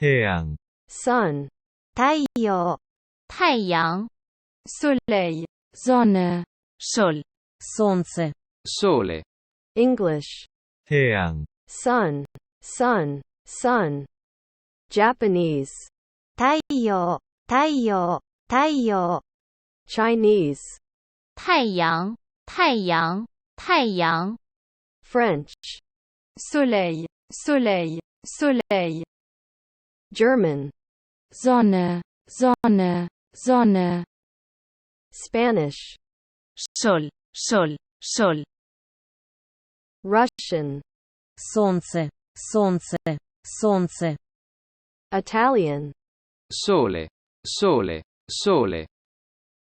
태양, sun, 太陽太阳 soleil, Sonne, sol солнце, Sole. English, 태양, sun, sun, sun, Japanese, 太陽太陽太陽 Chinese, 太阳太阳太阳 French, soleil, soleil, soleil, German, Sonne, Sonne, Sonne, Spanish, sol sol sol Russian, солнце, солнце, солнце, Italian, Sole. Sole. Sole.